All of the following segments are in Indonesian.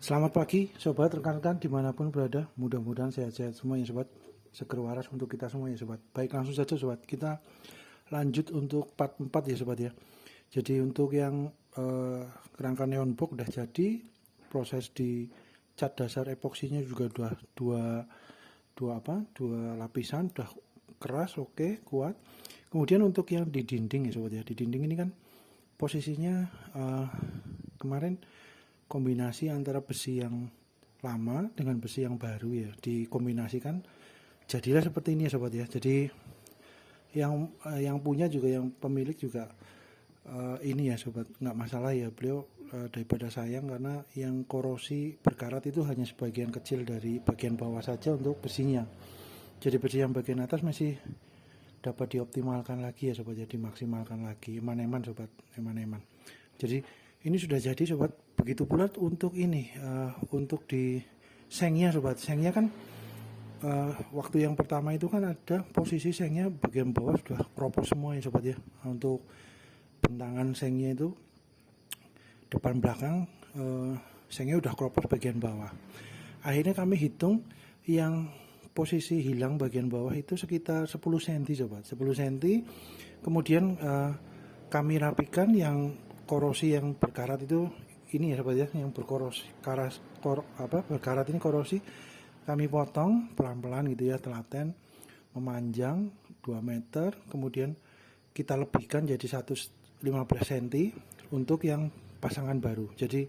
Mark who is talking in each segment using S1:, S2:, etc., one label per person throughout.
S1: Selamat pagi sobat, rekan-rekan dimanapun berada, mudah-mudahan sehat-sehat semua ya sobat, seger waras untuk kita semua ya sobat. Baik, langsung saja sobat, kita lanjut untuk part 4 ya sobat ya. Jadi untuk yang kerangka neon box udah jadi, proses di cat dasar epoksinya juga udah dua lapisan, udah keras, oke, kuat. Kemudian untuk yang di dinding ya sobat ya, di dinding ini kan posisinya kemarin kombinasi antara besi yang lama dengan besi yang baru ya, dikombinasikan jadilah seperti ini ya sobat ya. Jadi yang punya juga, yang pemilik juga ini ya sobat, nggak masalah ya, beliau daripada sayang, karena yang korosi berkarat itu hanya sebagian kecil dari bagian bawah saja untuk besinya. Jadi besi yang bagian atas masih dapat dioptimalkan lagi ya sobat ya, dimaksimalkan lagi, eman-eman sobat, eman-eman. Jadi ini sudah jadi sobat. Begitu pula untuk ini, untuk di sengnya sobat. Sengnya kan waktu yang pertama itu kan ada posisi sengnya bagian bawah sudah kropos semua ya sobat ya. Untuk bentangan sengnya itu depan belakang sengnya udah kropos bagian bawah. Akhirnya kami hitung yang posisi hilang bagian bawah itu sekitar 10 cm sobat, 10 cm. Kemudian kami rapikan yang korosi yang berkarat itu, ini ya sobat ya, yang berkorosi berkarat ini korosi kami potong pelan-pelan gitu ya, telaten memanjang 2 meter, kemudian kita lebihkan jadi 115 cm untuk yang pasangan baru. Jadi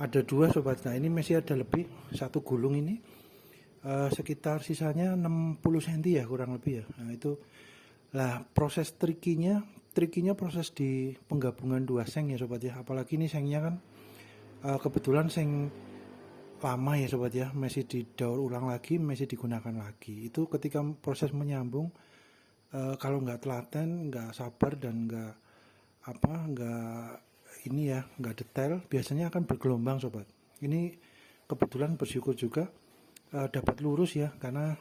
S1: ada dua sobat. Nah ini masih ada lebih satu gulung ini sekitar sisanya 60 cm ya kurang lebih ya. Nah itu lah proses trikinya proses di penggabungan dua seng ya sobat ya. Apalagi ini sengnya kan kebetulan seng lama ya sobat ya, masih didaur ulang lagi, masih digunakan lagi. Itu ketika proses menyambung kalau nggak telaten, nggak sabar, dan nggak ini ya, nggak detail, biasanya akan bergelombang sobat. Ini kebetulan bersyukur juga dapat lurus ya, karena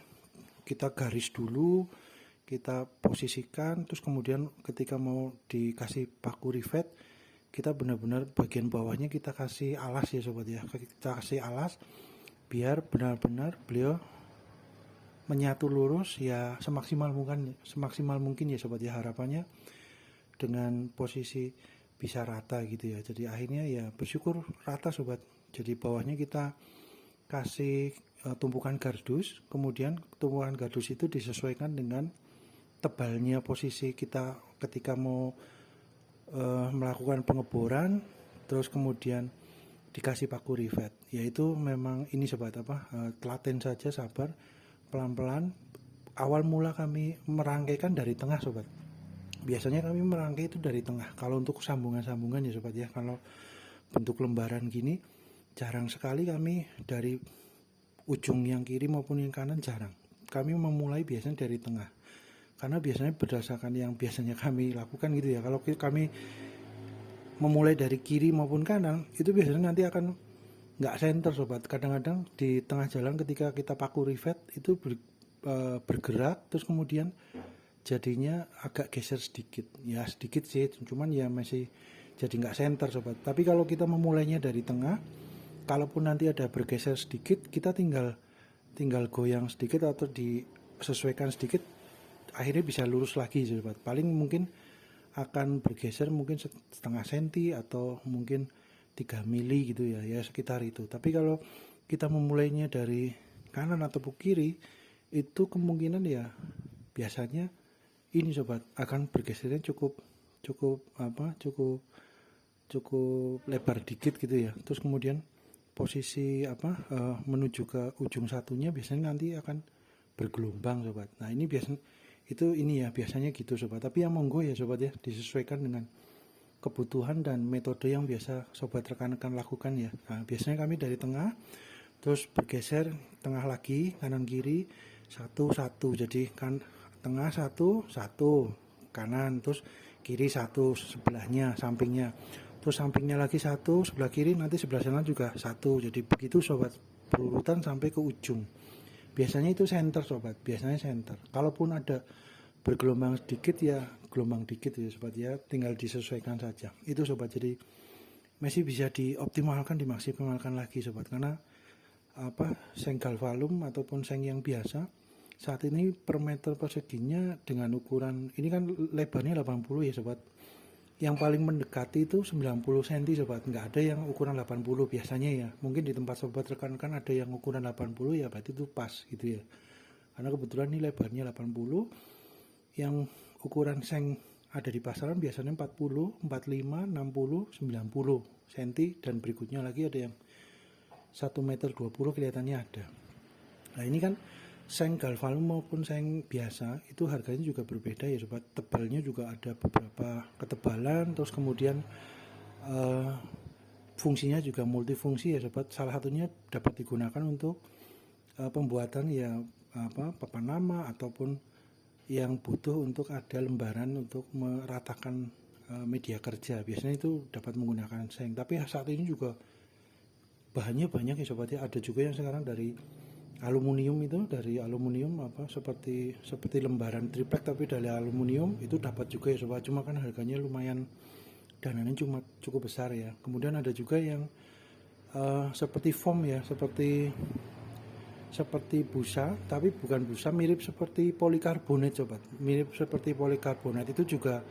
S1: kita garis dulu, kita posisikan, terus kemudian ketika mau dikasih paku rivet, kita benar-benar bagian bawahnya kita kasih alas ya sobat ya, kita kasih alas biar benar-benar beliau menyatu lurus ya, semaksimal mungkin ya sobat ya, harapannya dengan posisi bisa rata gitu ya. Jadi akhirnya ya bersyukur rata sobat. Jadi bawahnya kita kasih tumpukan gardus, kemudian tumpukan gardus itu disesuaikan dengan tebalnya posisi kita ketika mau melakukan pengeboran, terus kemudian dikasih paku rivet. Yaitu memang ini sobat telaten saja, sabar, pelan-pelan. Awal mula kami merangkaikan dari tengah sobat. Biasanya kami merangkai itu dari tengah. Kalau untuk sambungan-sambungan ya sobat ya, kalau bentuk lembaran gini jarang sekali kami dari ujung yang kiri maupun yang kanan, jarang. Kami memulai biasanya dari tengah, karena biasanya berdasarkan yang biasanya kami lakukan gitu ya. Kalau kami memulai dari kiri maupun kanan, itu biasanya nanti akan nggak center sobat. Kadang-kadang di tengah jalan ketika kita paku rivet itu bergerak, terus kemudian jadinya agak geser sedikit ya, sedikit sih, cuman ya masih jadi nggak center sobat. Tapi kalau kita memulainya dari tengah, kalaupun nanti ada bergeser sedikit, kita tinggal goyang sedikit atau disesuaikan sedikit, akhirnya bisa lurus lagi sobat. Paling mungkin akan bergeser mungkin setengah senti atau mungkin 3 mili gitu ya, ya sekitar itu. Tapi kalau kita memulainya dari kanan atau kiri, itu kemungkinan ya biasanya ini sobat akan bergesernya cukup lebar dikit gitu ya. Terus kemudian posisi menuju ke ujung satunya biasanya nanti akan bergelombang sobat. Nah ini biasanya gitu sobat. Tapi yang monggo ya sobat ya, disesuaikan dengan kebutuhan dan metode yang biasa sobat rekan-rekan lakukan ya. Nah biasanya kami dari tengah, terus bergeser tengah lagi, kanan kiri, satu, jadi kan tengah satu, kanan, terus kiri satu, sebelahnya, sampingnya, terus sampingnya lagi satu, sebelah kiri, nanti sebelah sana juga satu. Jadi begitu sobat, berurutan sampai ke ujung. Biasanya itu center sobat, biasanya center. Kalaupun ada bergelombang sedikit ya gelombang dikit ya sobat ya, tinggal disesuaikan saja itu sobat. Jadi masih bisa dioptimalkan, dimaksimalkan lagi sobat, karena seng galvalum ataupun seng yang biasa saat ini per meter perseginya dengan ukuran ini kan lebarnya 80 ya sobat, yang paling mendekati itu 90 cm sobat, nggak ada yang ukuran 80 biasanya ya. Mungkin di tempat sobat rekan-rekan ada yang ukuran 80 ya, berarti itu pas gitu ya, karena kebetulan ini lebarnya 80. Yang ukuran seng ada di pasaran biasanya 40, 45, 60, 90 cm, dan berikutnya lagi ada yang 1 meter 20 kelihatannya ada. Nah ini kan seng galvalum maupun seng biasa itu harganya juga berbeda ya sobat, tebalnya juga ada beberapa ketebalan, terus kemudian fungsinya juga multifungsi ya sobat. Salah satunya dapat digunakan untuk pembuatan ya papan nama, ataupun yang butuh untuk ada lembaran untuk meratakan media kerja, biasanya itu dapat menggunakan seng. Tapi saat ini juga bahannya banyak ya sobat ya, ada juga yang sekarang dari aluminium, itu dari aluminium seperti lembaran triplek tapi dari aluminium, itu dapat juga ya sobat, cuma kan harganya lumayan, dananya cuma cukup besar ya. Kemudian ada juga yang seperti foam ya, seperti busa, tapi bukan busa, mirip seperti polikarbonat sobat, mirip seperti polikarbonat. Itu juga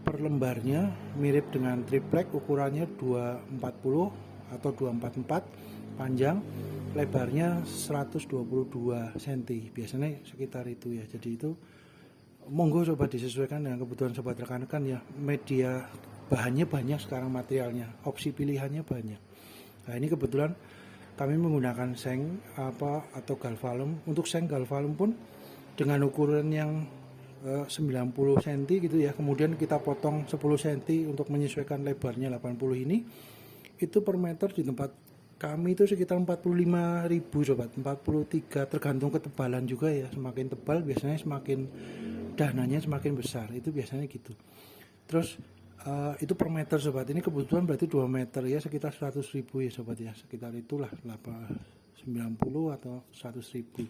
S1: per lembarnya mirip dengan triplek, ukurannya 240 atau 244 panjang, lebarnya 122 cm, biasanya sekitar itu ya. Jadi itu monggo sobat disesuaikan dengan kebutuhan sobat rekan-rekan ya. Media bahannya banyak sekarang, materialnya, opsi pilihannya banyak. Nah ini kebetulan kami menggunakan seng atau galvalum. Untuk seng galvalum pun dengan ukuran yang 90 cm gitu ya, kemudian kita potong 10 cm untuk menyesuaikan lebarnya 80 ini, itu per meter di tempat kami itu sekitar 45.000 sobat, 43, tergantung ketebalan juga ya. Semakin tebal biasanya semakin dananya semakin besar, itu biasanya gitu. Terus itu per meter sobat, ini kebutuhan berarti 2 meter ya, sekitar 100.000 ya sobat ya, sekitar itulah 90 atau 100.000.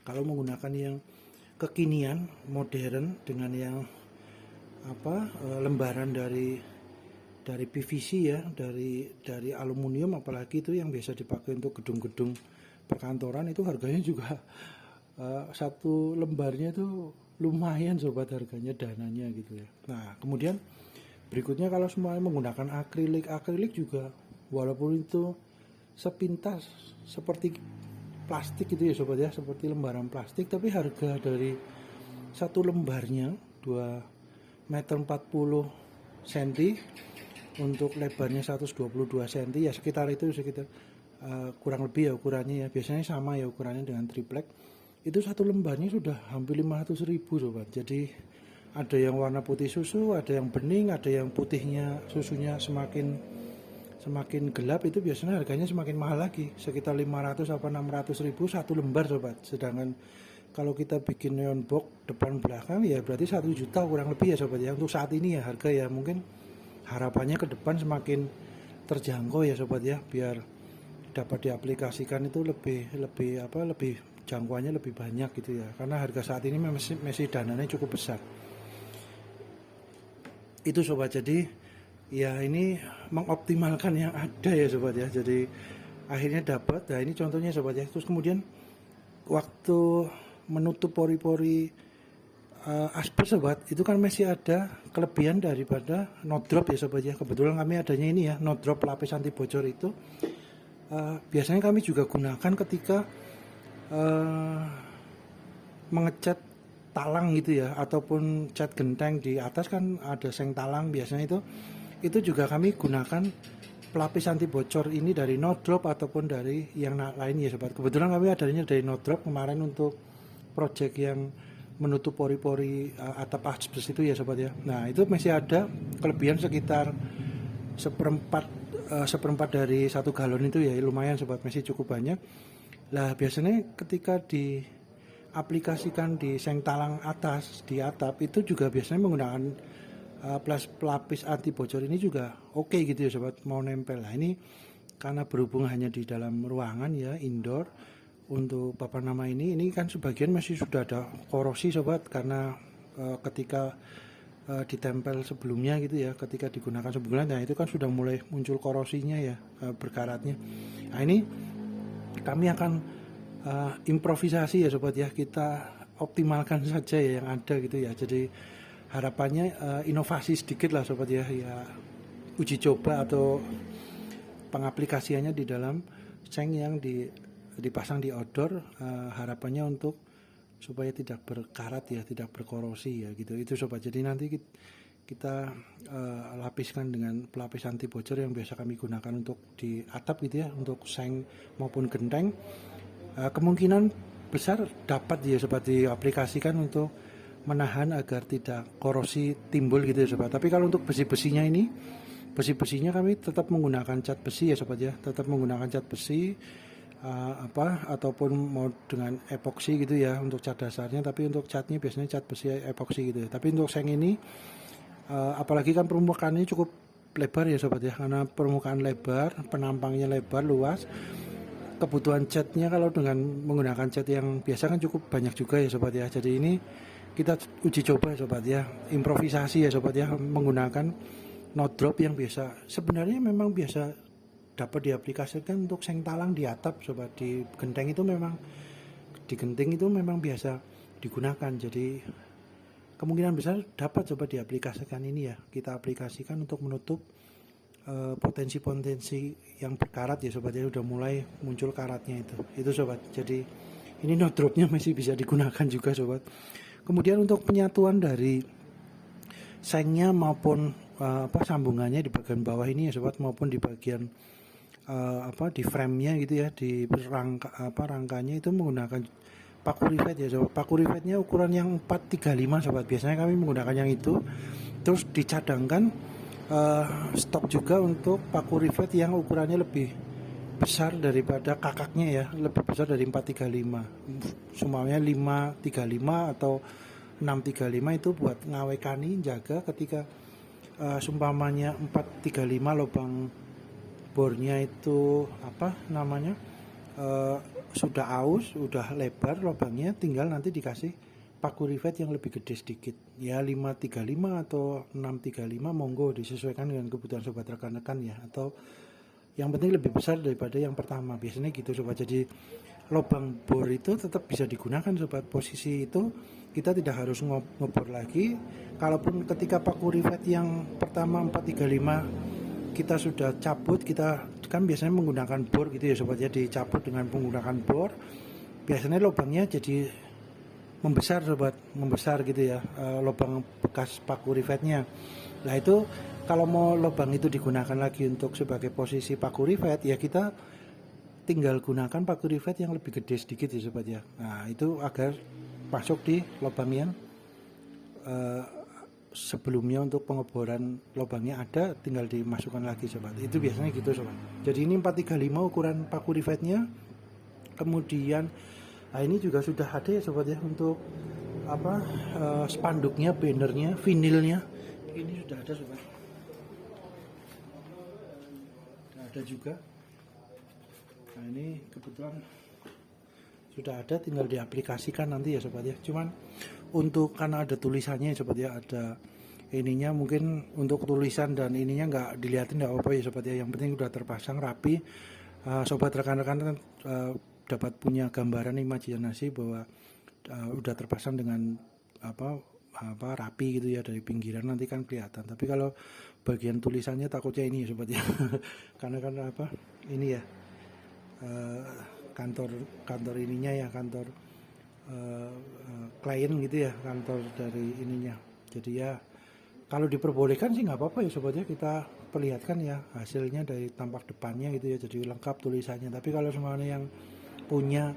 S1: Kalau menggunakan yang kekinian modern dengan yang lembaran dari PVC ya, dari aluminium, apalagi itu yang biasa dipakai untuk gedung-gedung perkantoran, itu harganya juga satu lembarnya itu lumayan sobat, harganya, dananya gitu ya. Nah kemudian berikutnya kalau semuanya menggunakan akrilik juga, walaupun itu sepintas seperti plastik gitu ya sobat ya, seperti lembaran plastik, tapi harga dari satu lembarnya 2 meter 40 cm untuk lebarnya 122 cm ya, sekitar kurang lebih ya ukurannya ya, biasanya sama ya ukurannya dengan triplek. Itu satu lembarnya sudah hampir 500.000 sobat. Jadi ada yang warna putih susu, ada yang bening, ada yang putihnya susunya semakin gelap, itu biasanya harganya semakin mahal lagi, sekitar 500 atau 600.000 satu lembar sobat. Sedangkan kalau kita bikin neon box depan belakang ya berarti 1 juta kurang lebih ya sobat ya, untuk saat ini ya harga ya. Mungkin harapannya ke depan semakin terjangkau ya sobat ya, biar dapat diaplikasikan itu lebih jangkauannya lebih banyak gitu ya, karena harga saat ini masih dananya cukup besar itu sobat. Jadi ya ini mengoptimalkan yang ada ya sobat ya, jadi akhirnya dapat. Nah ini contohnya sobat ya. Terus kemudian waktu menutup pori-pori aspal sobat, itu kan masih ada kelebihan daripada no drop ya sobat ya. Kebetulan kami adanya ini ya, no drop lapis anti bocor itu biasanya kami juga gunakan ketika mengecat talang gitu ya, ataupun cat genteng di atas kan ada seng talang biasanya, itu juga kami gunakan pelapis anti bocor ini dari no drop ataupun dari yang lain ya sobat. Kebetulan kami adanya dari no drop kemarin untuk project yang menutup pori-pori atap asbes itu ya sobat ya. Nah itu masih ada kelebihan sekitar seperempat dari 1 galon itu ya, lumayan sobat, masih cukup banyak. Lah biasanya ketika diaplikasikan di seng talang atas di atap itu juga biasanya menggunakan pelapis anti bocor ini juga oke gitu ya sobat, mau nempel. Nah ini karena berhubung hanya di dalam ruangan ya, indoor, untuk papan nama ini kan sebagian masih sudah ada korosi sobat, karena ketika ditempel sebelumnya gitu ya, ketika digunakan sebelumnya, nah itu kan sudah mulai muncul korosinya ya, berkaratnya. Nah ini kami akan improvisasi ya sobat ya, kita optimalkan saja ya yang ada gitu ya. Jadi harapannya inovasi sedikit lah sobat ya, uji coba atau pengaplikasiannya di dalam seng yang dipasang di outdoor, harapannya untuk supaya tidak berkarat ya, tidak berkorosi ya gitu. Itu sobat. Jadi nanti kita lapiskan dengan pelapis anti bocor yang biasa kami gunakan untuk di atap gitu ya, untuk seng maupun genteng. Kemungkinan besar dapat ya sobat diaplikasikan untuk menahan agar tidak korosi timbul gitu ya sobat. Tapi kalau untuk besi-besinya ini, besi-besinya kami tetap menggunakan cat besi ya sobat ya, tetap menggunakan cat besi ataupun mau dengan epoksi gitu ya untuk cat dasarnya. Tapi untuk catnya biasanya cat besi epoksi gitu ya. Tapi untuk seng ini apalagi kan permukaannya cukup lebar ya sobat ya, karena permukaan lebar, penampangnya lebar, luas, kebutuhan catnya kalau dengan menggunakan cat yang biasa kan cukup banyak juga ya sobat ya. Jadi ini kita uji coba sobat ya, improvisasi ya sobat ya, menggunakan node drop yang biasa sebenarnya memang biasa dapat diaplikasikan untuk seng talang di atap sobat. Di genteng itu memang, di genting itu memang biasa digunakan. Jadi kemungkinan besar dapat coba diaplikasikan ini ya, kita aplikasikan untuk menutup potensi-potensi yang berkarat ya sobat ya, udah mulai muncul karatnya itu sobat. Jadi ini node dropnya masih bisa digunakan juga sobat. Kemudian untuk penyatuan dari sengnya maupun sambungannya di bagian bawah ini ya sobat, maupun di bagian di frame-nya gitu ya, di rangkanya itu menggunakan paku rivet ya sobat. Paku rivetnya ukuran yang 435 sobat. Biasanya kami menggunakan yang itu. Terus dicadangkan stok juga untuk paku rivet yang ukurannya lebih besar daripada kakaknya ya, lebih besar dari 435, semuanya 535 atau 635, itu buat ngawekani jaga ketika sumpamanya 435 lubang bornya itu sudah aus, sudah lebar lubangnya, tinggal nanti dikasih paku rivet yang lebih gede sedikit ya, 535 atau 635, monggo disesuaikan dengan kebutuhan sobat rekan-rekan ya, atau yang penting lebih besar daripada yang pertama, biasanya gitu sobat. Jadi lubang bor itu tetap bisa digunakan sobat. Posisi itu kita tidak harus ngebor lagi. Kalaupun ketika paku rivet yang pertama 435 kita sudah cabut, kita kan biasanya menggunakan bor gitu ya sobat ya, dicabut dengan menggunakan bor, biasanya lubangnya jadi membesar sobat, membesar gitu ya, lubang bekas paku rivetnya. Nah itu kalau mau lubang itu digunakan lagi untuk sebagai posisi paku rivet ya, kita tinggal gunakan paku rivet yang lebih gede sedikit ya sobat ya. Nah itu agar masuk di lubang yang sebelumnya untuk pengeboran lubangnya ada, tinggal dimasukkan lagi sobat. Itu biasanya gitu sobat. Jadi ini 435 ukuran paku rivetnya. Kemudian ini juga sudah ada ya sobat ya, untuk spanduknya, bannernya, vinilnya ini sudah ada sobat, sudah ada juga. Nah ini kebetulan sudah ada, tinggal diaplikasikan nanti ya sobat ya. Cuman untuk karena ada tulisannya ya sobat ya, ada ininya, mungkin untuk tulisan dan ininya nggak dilihatin nggak apa-apa ya sobat ya, yang penting udah terpasang rapi. Sobat rekan-rekan dapat punya gambaran, imajinasi bahwa udah terpasang dengan rapi gitu ya, dari pinggiran nanti kan kelihatan. Tapi kalau bagian tulisannya takutnya ini ya sobat ya karena kan ini ya, kantor ininya ya, kantor klien gitu ya, kantor dari ininya. Jadi ya kalau diperbolehkan sih nggak apa-apa ya sobat ya, kita perlihatkan ya hasilnya dari tampak depannya gitu ya, jadi lengkap tulisannya. Tapi kalau semuanya yang punya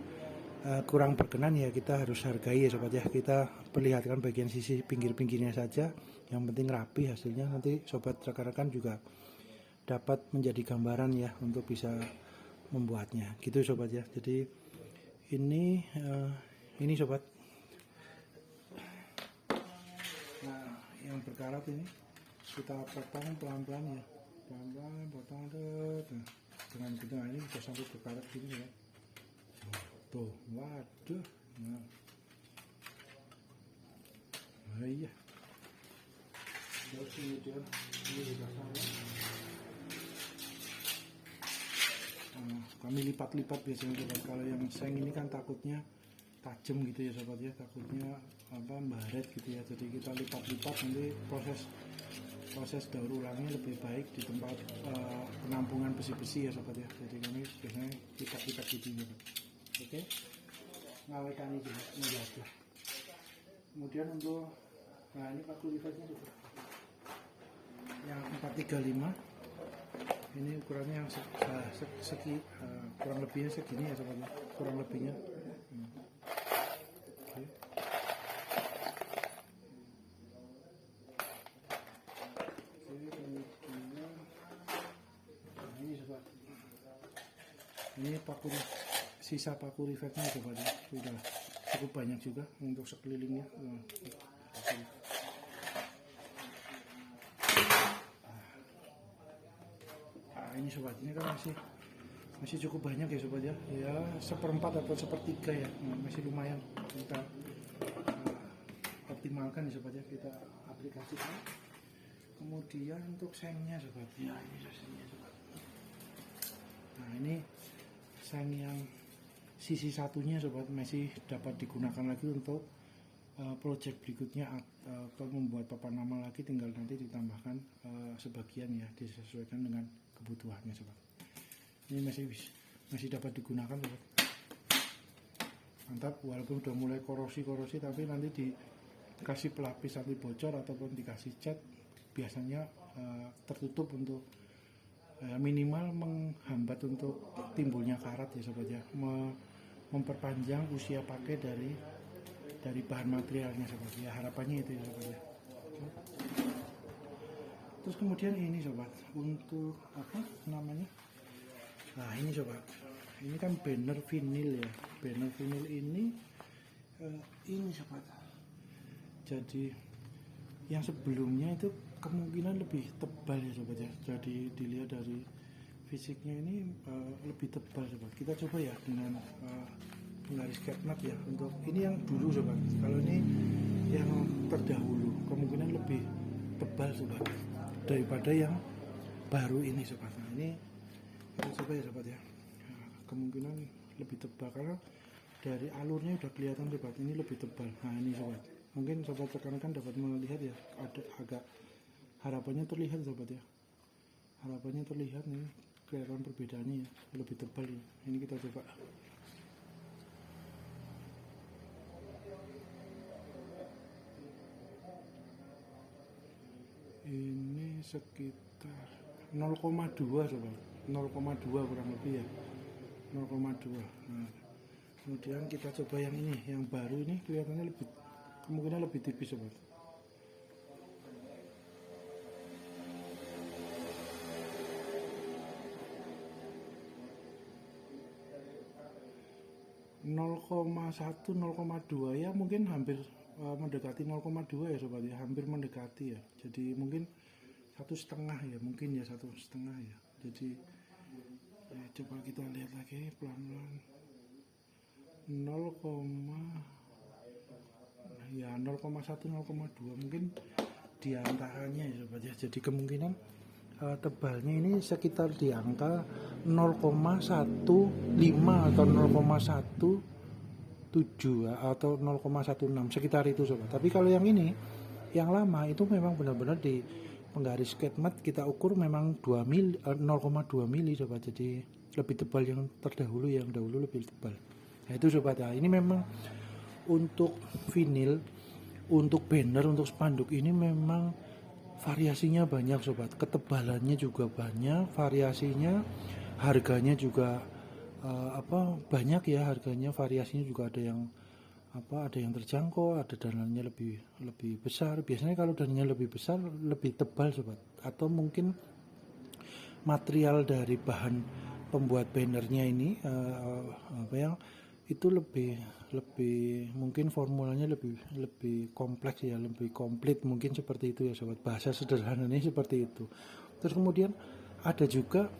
S1: kurang berkenan ya kita harus hargai ya sobat ya, kita perlihatkan bagian sisi pinggir-pinggirnya saja, yang penting rapi hasilnya. Nanti sobat rekan-rekan juga dapat menjadi gambaran ya untuk bisa membuatnya gitu sobat ya. Jadi ini sobat, nah yang berkarat ini kita potong pelan-pelan ya, pelan-pelan potong dengan gitu. Nah ini sudah sampai berkarat gini ya tuh, waduh. Nah iya, Terus kemudian ini juga sama. Kami lipat-lipat biasanya sobat. Kalau yang seng ini kan takutnya tajam gitu ya sobat ya, takutnya baret gitu ya. Jadi kita lipat-lipat, nanti proses daur ulangnya lebih baik di tempat penampungan besi-besi ya sobat ya. Jadi kami biasanya lipat-lipat gitu ya. Oke, ngawekan ini juga. Kemudian untuk ini paku lifatnya juga yang 435. Ini ukurannya yang kurang lebihnya segini ya sobat, kurang lebihnya. Oke. Ini sobat, ini pakunya, sisa paku rivetnya sobat ya, sudah cukup banyak juga untuk sekelilingnya. Ini sobat, ini kan masih cukup banyak ya sobat ya, ya 1/4 atau 1/3 ya, masih lumayan kita optimalkan ya sobat ya, kita aplikasikan. Kemudian untuk sengnya sobat ya, ini sengnya sobat. Nah ini seng yang sisi satunya sobat masih dapat digunakan lagi untuk project berikutnya, atau membuat papan nama lagi, tinggal nanti ditambahkan sebagian ya, disesuaikan dengan kebutuhannya sobat. Ini masih dapat digunakan sobat. Mantap, walaupun udah mulai korosi tapi nanti dikasih pelapis anti bocor ataupun dikasih cat, biasanya tertutup untuk minimal menghambat untuk timbulnya karat ya sobat ya, memperpanjang usia pakai dari bahan materialnya sobat ya, harapannya itu ya sobat ya. Terus kemudian ini sobat, untuk apa namanya, nah ini sobat, ini kan banner vinil ya, banner vinil ini sobat, jadi yang sebelumnya itu kemungkinan lebih tebal ya sobat ya, jadi dilihat dari fisiknya ini lebih tebal sobat. Kita coba ya dengan penggaris catmat ya, untuk ini yang dulu sobat, kalau ini yang terdahulu kemungkinan lebih tebal sobat daripada yang baru ini sobat. Nah ini kita coba ya sobat ya, nah, kemungkinan lebih tebal karena dari alurnya udah kelihatan sobat, ini lebih tebal. Nah ini sobat, mungkin sobat rekan-rekan dapat melihat ya, ada agak, harapannya terlihat sobat ya, harapannya terlihat nih, kelihatan perbedaannya ya, lebih tebal ya. Ini kita coba. Ini sekitar 0,2 sobat, 0,2 kurang lebih ya, 0,2. Nah, kemudian kita coba yang ini, yang baru ini kelihatannya kemungkinan lebih tipis sobat. (0,1, 0,2 ya, mungkin hampir mendekati 0,2 ya sobat ya, hampir mendekati ya. Jadi mungkin 1,5 ya, mungkin ya 1,5 ya. Jadi ya, coba kita lihat lagi pelan-pelan. 0,1, 0,2 mungkin diantaranya ya sobat ya. Jadi kemungkinan tebalnya ini sekitar di angka 0,15 atau 0,17 atau 0,16 sekitar itu sobat. Tapi kalau yang ini, yang lama itu memang benar-benar di penggaris catmat kita ukur memang 0,2 mili sobat. Jadi lebih tebal yang terdahulu, yang dahulu lebih tebal. Nah itu sobat ya, ini memang untuk vinil, untuk banner, untuk spanduk ini memang variasinya banyak sobat, ketebalannya juga banyak, variasinya, harganya juga banyak ya, harganya variasinya juga ada yang terjangkau, ada dananya lebih besar. Biasanya kalau dananya lebih besar lebih tebal sobat, atau mungkin material dari bahan pembuat bannernya ini itu lebih mungkin formulanya lebih kompleks ya, lebih komplit, mungkin seperti itu ya sobat, bahasa sederhananya seperti itu. Terus kemudian ada juga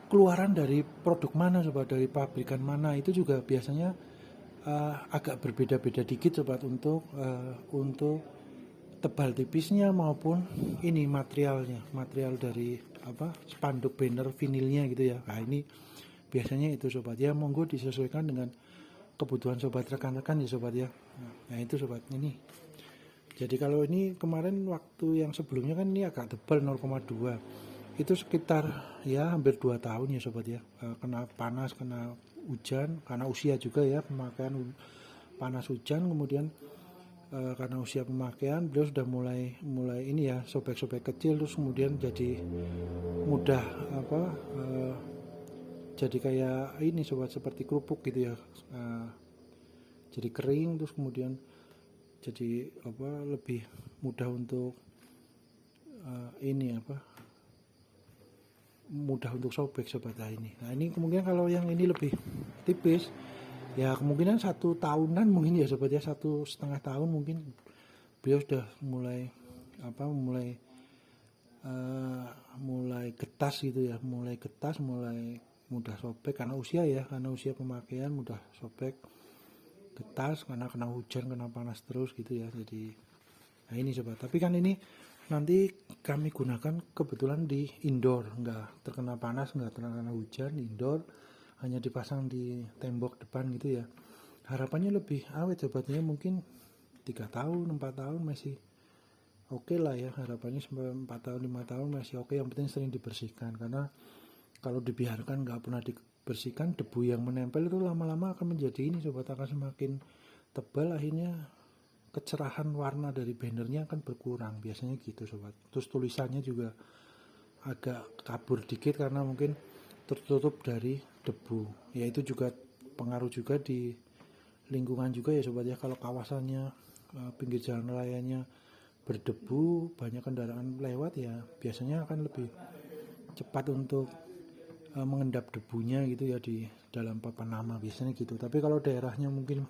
S1: keluaran dari produk mana sobat, dari pabrikan mana, itu juga biasanya agak berbeda-beda dikit sobat untuk tebal tipisnya maupun ini material dari spanduk banner vinilnya gitu ya. Nah ini biasanya itu sobat ya, monggo disesuaikan dengan kebutuhan sobat rekan-rekan ya sobat ya. Nah itu sobat ini. Jadi kalau ini kemarin waktu yang sebelumnya kan ini agak tebal 0,2, itu sekitar ya hampir 2 tahun ya sobat ya. Kena panas, kena hujan, karena usia juga ya, pemakaian panas hujan, kemudian karena usia pemakaian beliau sudah mulai ini ya, sobek-sobek kecil, terus kemudian jadi mudah jadi kayak ini sobat, seperti kerupuk gitu ya, jadi kering, terus kemudian jadi lebih mudah untuk mudah untuk sobek sobat. Nah ini kemungkinan kalau yang ini lebih tipis ya, kemungkinan 1 tahunan mungkin ya sobat ya, 1,5 tahun mungkin beliau sudah mulai mulai getas gitu ya, mulai mudah sobek karena usia ya, karena usia pemakaian mudah sobek, getas karena kena hujan, kena panas terus gitu ya. Jadi nah ini sobat, tapi kan ini nanti kami gunakan kebetulan di indoor, nggak terkena panas, nggak terkena hujan, indoor, hanya dipasang di tembok depan gitu ya. Harapannya lebih awet sobatnya, mungkin 3 tahun 4 tahun masih oke lah ya, harapannya sampai 4 tahun 5 tahun masih oke. Yang penting sering dibersihkan, karena kalau dibiarkan nggak pernah dibersihkan, debu yang menempel itu lama-lama akan menjadi ini sobat, akan semakin tebal, akhirnya kecerahan warna dari bannernya akan berkurang biasanya gitu sobat. Terus tulisannya juga agak kabur dikit karena mungkin tertutup dari debu ya, itu juga pengaruh juga di lingkungan juga ya sobat ya. Kalau kawasannya pinggir jalan rayanya berdebu, banyak kendaraan lewat ya, biasanya akan lebih cepat untuk mengendap debunya gitu ya di dalam papan nama biasanya gitu. Tapi kalau daerahnya mungkin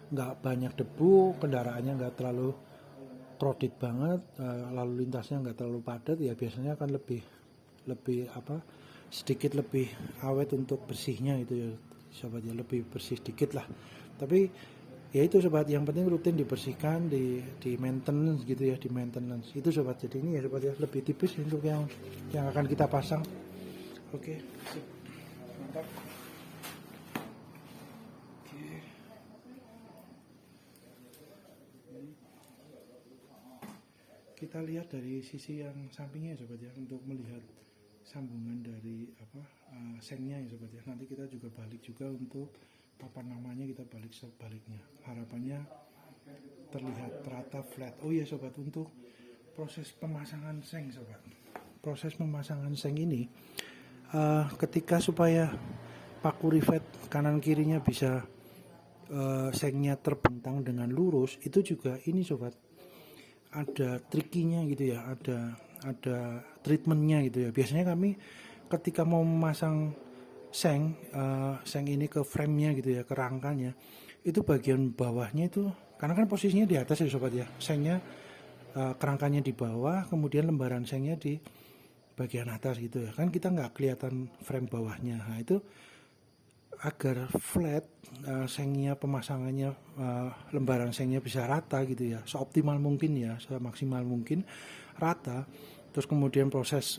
S1: nggak banyak debu, kendaraannya nggak terlalu crowded banget, lalu lintasnya nggak terlalu padat ya, biasanya akan lebih sedikit lebih awet untuk bersihnya itu ya sobat ya, lebih bersih sedikit lah. Tapi ya itu sobat, yang penting rutin dibersihkan, di maintenance gitu ya, di maintenance itu sobat. Jadi ini ya sobat ya, lebih tipis untuk yang akan kita pasang. Oke, mantap. Kita lihat dari sisi yang sampingnya ya sobat ya, untuk melihat sambungan dari sengnya ya sobat ya. Nanti kita juga balik juga untuk papan namanya, kita balik sebaliknya, harapannya terlihat rata flat. Oh iya sobat, untuk proses pemasangan seng sobat, proses pemasangan seng ini ketika supaya paku rivet kanan kirinya bisa sengnya terbentang dengan lurus, itu juga ini sobat, ada trikinya gitu ya, ada treatmentnya gitu ya. Biasanya kami ketika mau memasang seng ini ke frame-nya gitu ya, ke rangkanya, itu bagian bawahnya itu, karena kan posisinya di atas ya sobat ya, sengnya kerangkanya di bawah, kemudian lembaran sengnya di bagian atas gitu ya, kan kita nggak kelihatan frame bawahnya. Nah itu agar flat sengnya, pemasangannya, lembaran sengnya bisa rata gitu ya, seoptimal mungkin ya, semaksimal mungkin rata. Terus kemudian proses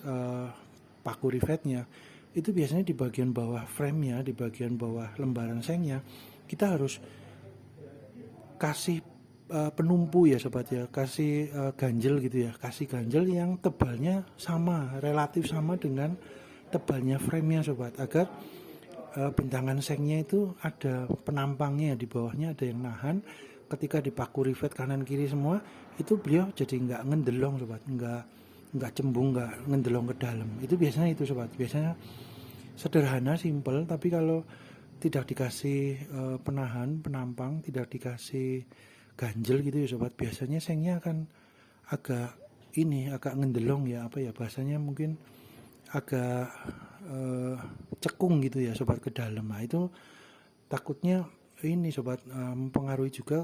S1: paku rivetnya itu biasanya di bagian bawah frame-nya, di bagian bawah lembaran sengnya, kita harus kasih penumpu ya sobat ya, kasih ganjel gitu ya, kasih ganjel yang tebalnya sama, relatif sama dengan tebalnya frame-nya sobat, agar bentangan sengnya itu ada penampangnya, di bawahnya ada yang nahan. Ketika dipaku rivet kanan kiri semua, itu beliau jadi nggak ngendelong sobat, nggak cembung, nggak ngendelong ke dalam. Itu biasanya itu sobat, biasanya sederhana, simple, tapi kalau tidak dikasih penahan, penampang, tidak dikasih ganjel gitu ya sobat, biasanya sengnya akan agak ngendelong ya, bahasanya mungkin agak cekung gitu ya sobat ke dalam. Nah itu takutnya ini sobat mempengaruhi juga